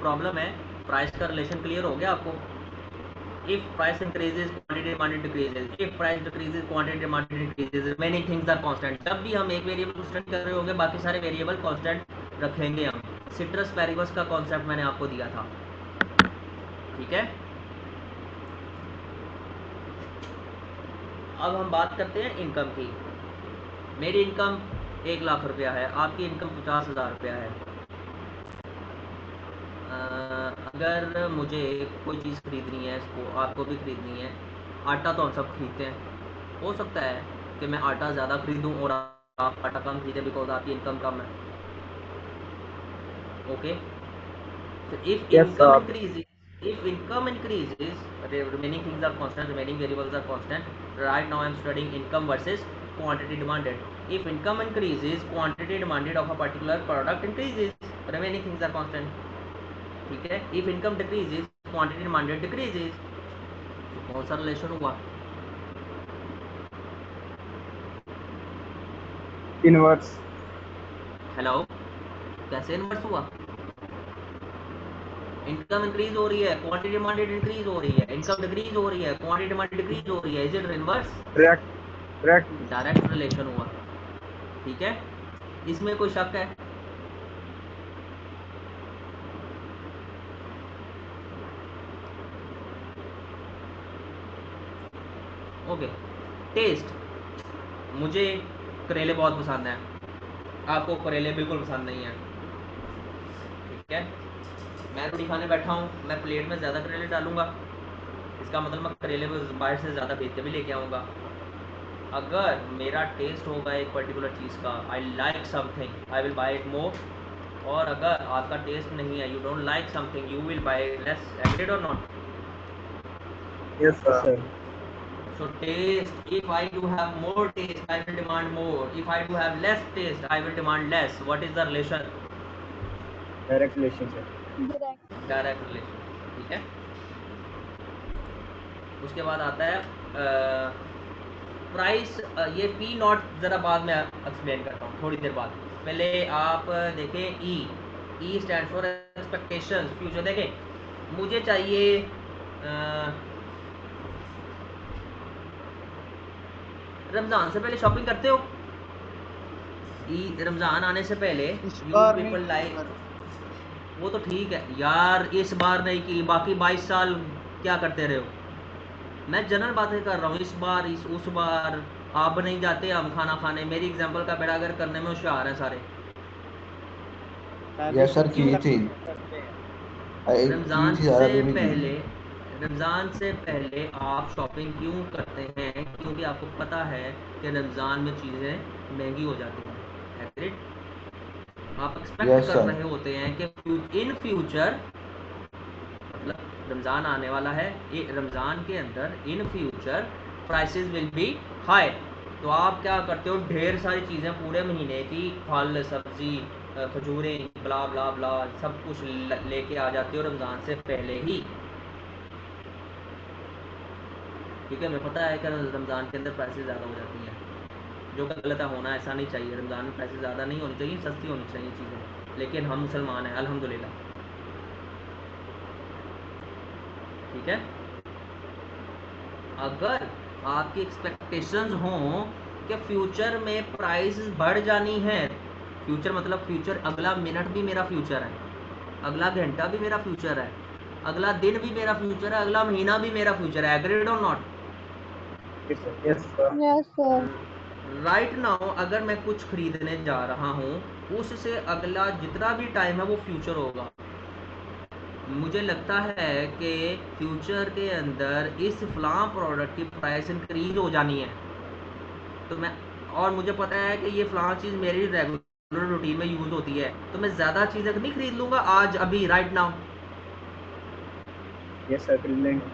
Problem है, price का relation clear हो गया आपको? If price increases quantity demand decreases, if price decreases quantity demand decreases, remaining things are constant. जब भी हम एक वेरिएबल को स्टडी कर रहे होंगे बाकी सारे वेरिएबल कांस्टेंट रखेंगे हम। सिट्रस पैरिबस का कॉन्सेप्ट मैंने आपको दिया था, ठीक है। अब हम बात करते हैं इनकम की। मेरी इनकम 1 लाख रुपया है, आपकी इनकम 50,000 रुपया है। अगर मुझे कोई चीज़ खरीदनी है, इसको आपको भी खरीदनी है, आटा तो हम सब खरीदते हैं, हो सकता है कि मैं आटा ज़्यादा खरीदूं और आप आटा कम खरीदें बिकॉज आपकी इनकम कम है, okay. So if income increases, the remaining things are constant, remaining variables are constant. Right now I am studying income versus quantity demanded. If income increases, quantity demanded of a particular product increases, remaining things are constant, ठीक है। If income decreases, quantity demanded decreases. तो कौन सा relation हुआ? Inverse. Hello, कैसे inverse हुआ? Income increase हो रही है, क्वांटिटी डिमांडेड इंक्रीज हो रही है, इनकम डिक्रीज हो रही है, क्वांटिटी डिमांडेड डिक्रीज हो रही है। Is it inverse? Direct relation हुआ, ठीक है। इसमें कोई शक है? ओके। टेस्ट, मुझे करेले बहुत पसंद है, आपको करेले बिल्कुल पसंद नहीं है, ठीक है। मैं रोटी खाने बैठा हूँ, मैं प्लेट में ज़्यादा करेले डालूंगा, इसका मतलब मैं करेले को बाहर से ज़्यादा खरीद के भी लेके आऊँगा। अगर मेरा टेस्ट होगा एक पर्टिकुलर चीज़ का, I like something, I will buy it more. और अगर आपका टेस्ट नहीं है, you don't like something, you will buy less. Agreed और not? Yes sir. So taste, if I do have more taste, I will demand more. If I do have less taste, I will demand less. What is the relation? Direct relation sir. Direct relation, ठीक है। उसके बाद आता है price. ये P not ज़रा बाद में एक्सप्लेन करता हूँ थोड़ी देर बाद। पहले आप देखें E stand for expectations, future. देखें, मुझे चाहिए रमज़ान से पहले शॉपिंग करते हो? रमज़ान आने से पहले यू पीपल लाइक, वो तो ठीक है यार, इस बार नहीं की, बाकी 22 साल क्या करते रहे हो? मैं जनरल बातें कर रहा हूँ, इस बार उस बार आप नहीं जाते हम खाना खाने। मेरी एग्जांपल का बेड़ा गर्क करने में होशियार हैं सारे। यस सर, की थी रमज़ान ज़्यादा से भी नहीं की। पहले, रमज़ान से पहले आप शॉपिंग क्यों करते हैं? क्योंकि आपको पता है कि रमज़ान में चीज़ें महंगी हो जाती हैं, एग्रीड? आप एक्सपेक्ट यस कर सर। रहे होते हैं कि इन फ्यूचर, मतलब रमज़ान आने वाला है, रमज़ान के अंदर in future prices will be high. तो आप क्या करते हो, ढेर सारी चीज़ें पूरे महीने की, फल सब्जी खजूरें ब्ला ब्ला ब्ला सब कुछ लेके आ जाते हो रमज़ान से पहले ही, ठीक है। मुझे पता है कि रमज़ान के अंदर प्राइसेस ज़्यादा हो जाती हैं, जो कि गलत है, होना ऐसा नहीं चाहिए। रमज़ान में प्राइसेस ज़्यादा नहीं होनी चाहिए, सस्ती होनी चाहिए चीज़ें, लेकिन हम मुसलमान हैं अल्हम्दुलिल्लाह, ठीक है। अगर आपकी एक्सपेक्टेशंस हों कि फ्यूचर में प्राइस बढ़ जानी है, फ्यूचर मतलब फ्यूचर, अगला मिनट भी मेरा फ्यूचर है, अगला घंटा भी मेरा फ्यूचर है, अगला दिन भी मेरा फ्यूचर है, अगला महीना भी मेरा फ्यूचर है, एग्रीड और not? Yes sir. Right now अगर मैं कुछ खरीदने जा रहा हूँ, उससे अगला जितना भी टाइम है वो फ्यूचर होगा। मुझे लगता है कि फ्यूचर के अंदर इस फलां प्रोडक्ट की प्राइस इंक्रीज हो जानी है, तो मैं, और मुझे पता है कि ये फलां चीज़ मेरी रेगुलर रूटीन में यूज़ होती है, तो मैं ज़्यादा चीज़ें नहीं खरीद लूँगा आज अभी राइट नाउ। यस सर, खरीद लेंगे।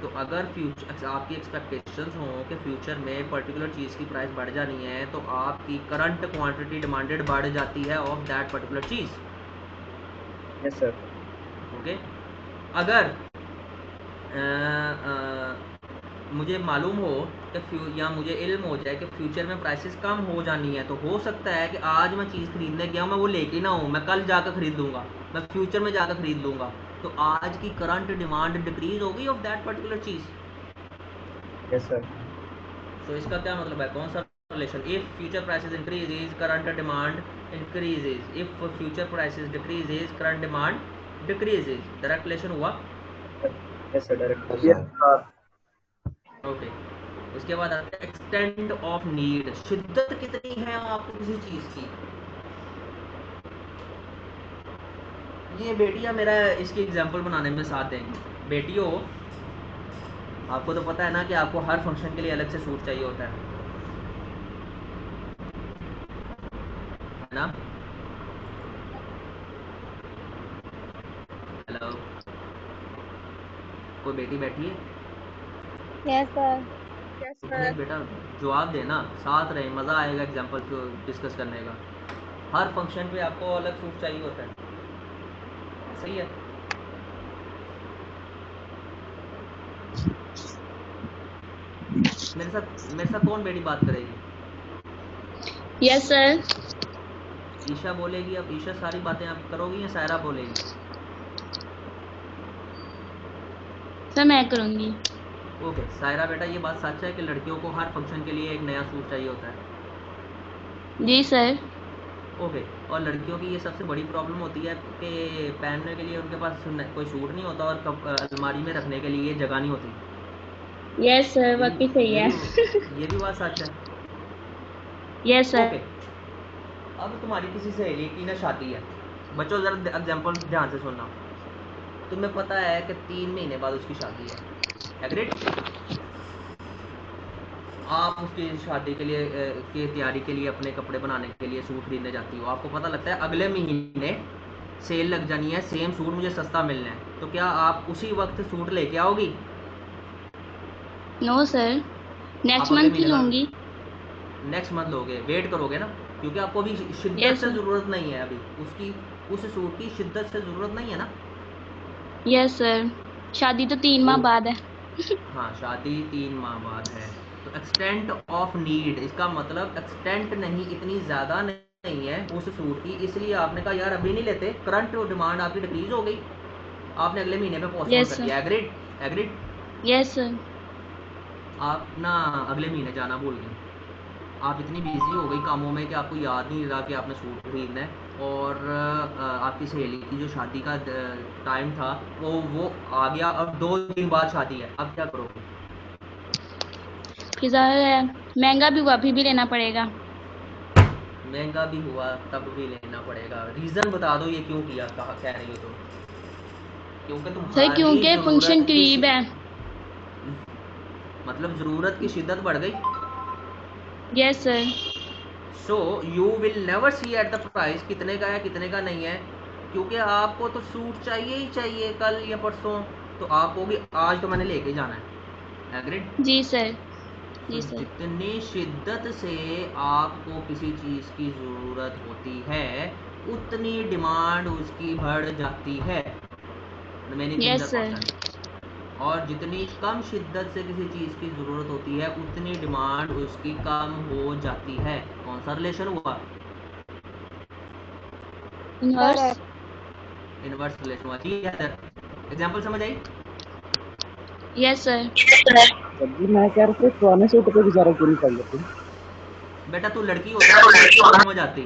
तो अगर फ्यूचर आपकी एक्सपेक्टेशंस हों कि फ्यूचर में पर्टिकुलर चीज़ की प्राइस बढ़ जानी है, तो आपकी करंट क्वांटिटी डिमांडेड बढ़ जाती है ऑफ दैट पर्टिकुलर चीज़, यस सर। ओके। अगर मुझे मालूम हो कि या मुझे इल्म हो जाए कि फ्यूचर में प्राइसेस कम हो जानी है, तो हो सकता है कि आज मैं चीज़ खरीदने गया हूँ, मैं वो लेके ना हूँ, मैं कल जाकर खरीद लूँगा, मैं फ्यूचर में जाकर खरीद लूँगा, तो आज की करंट डिमांड डिक्रीज होगी ऑफ दैट पर्टिकुलर चीज़। Yes sir. तो इसका क्या मतलब है, कौन सा relation, if future prices increases current demand increases, if future prices decreases current demand decreases, direct relation हुआ। Yes sir, direct. Yes sir. Okay, उसके बाद आता है एक्सटेंट ऑफ नीड, शिद्दत कितनी है आपको किसी चीज़ की। ये बेटियां मेरा इसकी एग्जांपल बनाने में साथ देंगी। बेटियों, आपको तो पता है ना कि आपको हर फंक्शन के लिए अलग से सूट चाहिए होता है ना। हेलो, कोई बेटी बैठी है? Yes sir. उसमें बेटा जवाब देना, साथ रहे, मज़ा आएगा एग्जांपल को डिस्कस करने का। हर फंक्शन पे आपको अलग सूट चाहिए होता है, सही है। मेरे साथ कौन बेटी बात करेगी? Yes sir. ईशा बोलेगी। अब ईशा सारी बातें आप करोगी या सायरा बोलेगी? सर मैं करूँगी। ओके सायरा बेटा, ये बात सच है कि लड़कियों को हर फंक्शन के लिए एक नया सूट चाहिए होता है? जी सर। ओके, और लड़कियों की ये सबसे बड़ी प्रॉब्लम होती है कि पहनने के लिए उनके पास कोई सूट नहीं होता और अलमारी में रखने के लिए जगह नहीं होती। यस सर, ये वाकई सही भी ये है। भी ये भी बात सच है। Yes sir. ओके, अब तुम्हारी किसी सहेली की ना शादी है, बच्चों ज़रा एग्जांपल ध्यान से सुनना। तुम्हें पता है कि 3 महीने बाद उसकी शादी है, एग्रीड? आप उसकी शादी के लिए की तैयारी के लिए अपने कपड़े बनाने के लिए सूट खरीदने जाती हो, आपको पता लगता है अगले महीने सेल लग जानी है, सेम सूट मुझे सस्ता मिलना है, तो क्या आप उसी वक्त सूट लेके आओगी? नो सर, आप नेक्स्ट अगले मंथ ही महीने का लूँगी। नेक्स्ट मंथ लोगे, वेट करोगे ना, क्योंकि आपको अभी शिद्दत यस से सर। ज़रूरत नहीं है, अभी उसकी उस सूट की शिद्दत से ज़रूरत नहीं है ना। यस सर, शादी तो 3 माह ओ, बाद है। हाँ शादी 3 माह बाद है। तो एक्सटेंट ऑफ नीड, इसका मतलब एक्सटेंट नहीं, इतनी ज़्यादा नहीं है उस सूट की, इसलिए आपने कहा यार अभी नहीं लेते, करंट डिमांड आपकी डिक्रीज हो गई, आपने अगले महीने में पोस्टपोन यस कर सर। दिया, एग्रीड? एग्रीड? Yes sir. आप ना अगले महीने जाना भूल गए, आप इतनी बिजी हो गई कामों में कि आपको याद नहीं रहा कि आपने सूट खरीदना है, और आपकी सहेली की जो शादी का टाइम था वो आ गया, अब 2 दिन बाद शादी है, अब क्या करोगे? फिर महंगा भी हुआ फिर भी लेना पड़ेगा। महंगा भी हुआ तब भी लेना पड़ेगा, रीज़न बता दो ये क्यों किया, कहा कह रही हो तो? क्योंकि सर तुम्हारी क्योंकि फंक्शन ज़रूरत की करीब है। मतलब ज़रूरत की शिद्दत बढ़ गई। Yes sir. So you will never see at the price कितने का है कितने का नहीं है, क्योंकि आपको तो सूट चाहिए ही चाहिए कल या परसों, तो आप कहोगे आज तो मैंने लेके जाना है, एग्रीड? जी सर। तो जी सर। जितनी शिद्दत से आपको किसी चीज़ की ज़रूरत होती है उतनी डिमांड उसकी बढ़ जाती है, many things are yes sir. Constant. और जितनी कम शिद्दत से किसी चीज़ की ज़रूरत होती है उतनी डिमांड उसकी कम हो जाती है। कौन सा रिलेशन हुआ? इनवर्स। इनवर्स रिलेशन हुआ। ठीक है सर, एग्जांपल समझ आई? Yes sir. सर जी मैं कह रहा था पुराने सूट पे गुजारा पूरी कर लेते हैं। बेटा तू लड़की होता है तो समझ आती,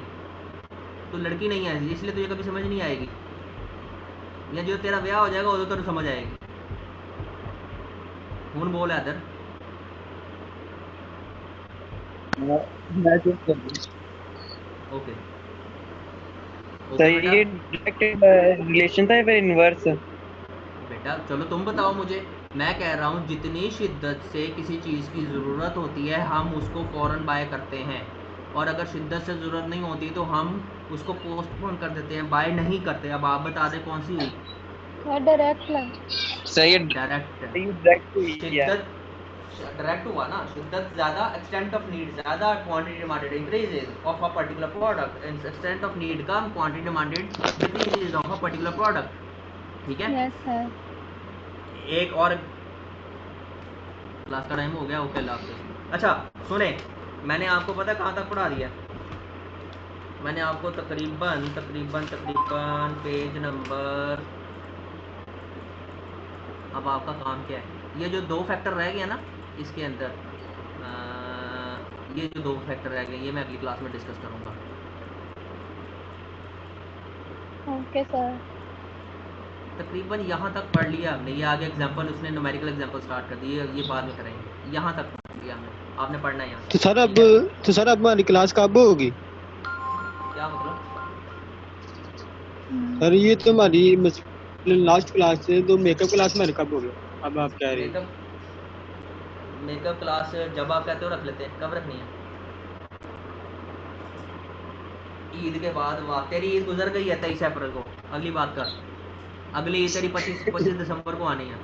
तू लड़की नहीं है इसलिए तुझे कभी समझ नहीं आएगी, या जो तेरा ब्याह हो जाएगा उधर तो समझ आएगी। हूँ बोल इधर। मैं जो कर रही हूँ। ओके सर ओके बेटा। ये डायरेक्ट रिलेशन था या फिर इनवर्स? बेटा चलो तुम बताओ मुझे, मैं कह रहा हूँ जितनी शिद्दत से किसी चीज़ की ज़रूरत होती है हम उसको फ़ौरन बाय करते हैं, और अगर शिद्दत से ज़रूरत नहीं होती तो हम उसको पोस्टपोन कर देते हैं, बाय नहीं करते। अब आप बता दें कौन सी हुई? डायरेक्ट ना। सर ये डायरेक्ट। डायरेक्ट हुई है। शिद्दत डायरेक्ट हुआ ना, शिद्दत ज़्यादा, एक्सटेंट ऑफ नीड ज़्यादा, quantity demanded increases of a particular product, extent of need come, quantity demanded decreases of a particular product. ठीक है। Yes sir. एक और क्लास का टाइम हो गया, ओके अल्लाह हाफिज़। अच्छा सुने, मैंने आपको पता है कहाँ तक पढ़ा दिया? मैंने आपको तकरीबन तकरीबन तकरीबन पेज नंबर, अब आपका काम क्या है, ये जो 2 फैक्टर रह गया ना इसके अंदर, ये जो 2 फैक्टर रह गए ये मैं अगली क्लास में डिस्कस करूँगा। Okay sir. तकरीबन यहाँ तक पढ़ लिया हमने, ये आगे एग्जांपल उसने न्यूमेरिकल एग्जांपल स्टार्ट कर दिए, ये बाद में करेंगे। यहाँ तक पढ़ लिया हमने, आपने पढ़ना है यहाँ तो तक, सर अब ठीक है? तो सर अब हमारी क्लास कब होगी? क्या मतलब? सर ये तो हमारी लास्ट क्लास है, तो मेकअप क्लास हमारी कब होगी? अब आप कह रहे हैं मेकअप क्लास जब आप कहते हो रख लेते हैं। कब रखनी है? ईद के बाद। वाह, तेरी ईद गुजर गई है 23 अप्रैल को, अगली बात कर। अगली ईद तेरी 25 दिसंबर को आनी है।